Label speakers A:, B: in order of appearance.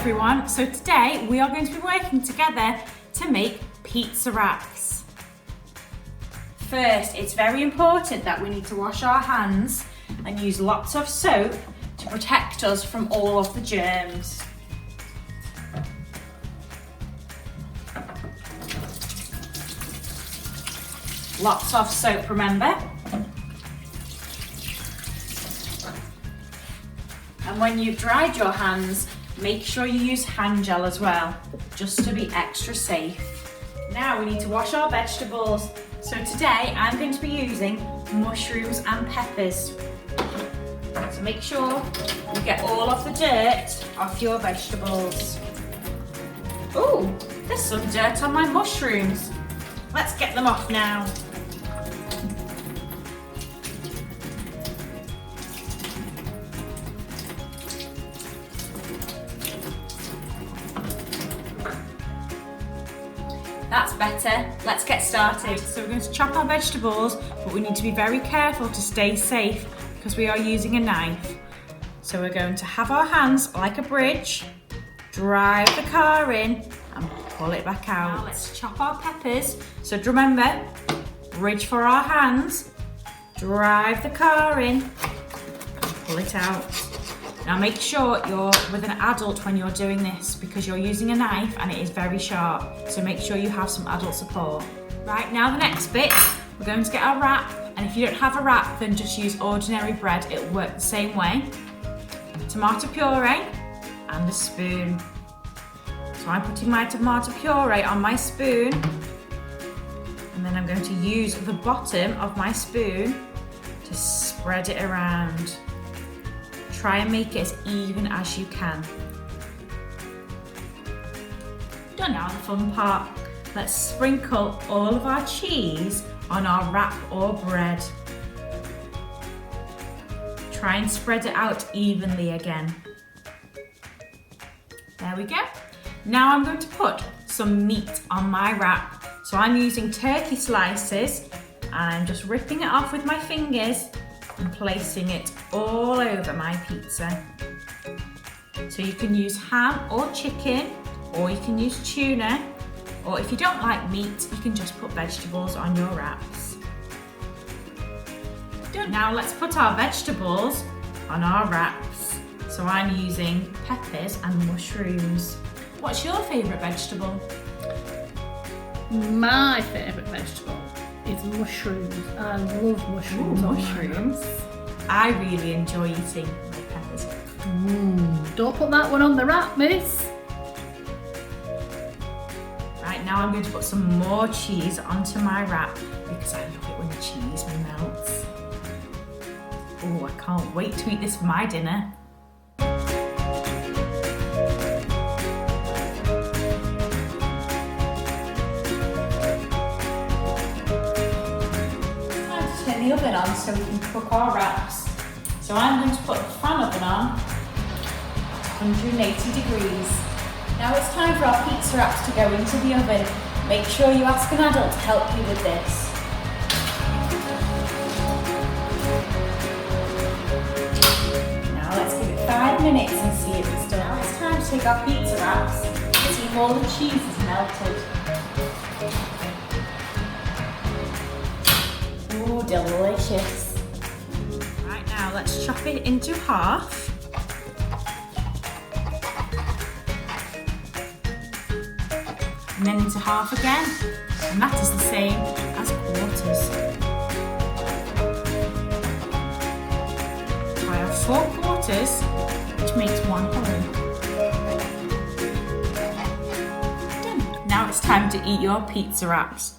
A: everyone. So today we are going to be working together to make pizza wraps. First, it's very important that we need to wash our hands and use lots of soap to protect us from all of the germs. Lots of soap, remember? And when you've dried your hands, make sure you use hand gel as well, just to be extra safe. Now we need to wash our vegetables. So today I'm going to be using mushrooms and peppers. So make sure you get all of the dirt off your vegetables. Ooh, there's some dirt on my mushrooms. Let's get them off now. That's better. Let's get started. So we're going to chop our vegetables, but we need to be very careful to stay safe because we are using a knife. So we're going to have our hands like a bridge, drive the car in and pull it back out. Now let's chop our peppers. So remember, bridge for our hands, drive the car in, pull it out. Now make sure you're with an adult when you're doing this because you're using a knife and it is very sharp. So make sure you have some adult support. Right, now the next bit, we're going to get our wrap. And if you don't have a wrap, then just use ordinary bread. It'll work the same way. Tomato puree and a spoon. So I'm putting my tomato puree on my spoon. And then I'm going to use the bottom of my spoon to spread it around. Try and make it as even as you can. Done now the fun part. Let's sprinkle all of our cheese on our wrap or bread. Try and spread it out evenly again. There we go. Now I'm going to put some meat on my wrap. So I'm using turkey slices and I'm just ripping it off with my fingers and placing it all over my pizza. So you can use ham or chicken, or you can use tuna, or if you don't like meat, you can just put vegetables on your wraps. Done. Now let's put our vegetables on our wraps. So I'm using peppers and mushrooms. What's your favourite vegetable?
B: My favourite vegetable is mushrooms. I love mushrooms.
A: Ooh, mushrooms. I really enjoy eating my peppers.
B: Don't put that one on the wrap, miss.
A: Right, now I'm going to put some more cheese onto my wrap because I love it when the cheese melts. Oh, I can't wait to eat this for my dinner. The oven on so we can cook our wraps. So I'm going to put the fan oven on at 180 degrees. Now it's time for our pizza wraps to go into the oven. Make sure you ask an adult to help you with this. Now let's give it 5 minutes and see if it's done. Now it's time to take our pizza wraps and see if all the cheese is melted. Ooh, delicious. Right, now let's chop it into half. And then into half again. And that is the same as quarters. So I have 4 quarters, which makes 1 whole. Done. Now it's time to eat your pizza wraps.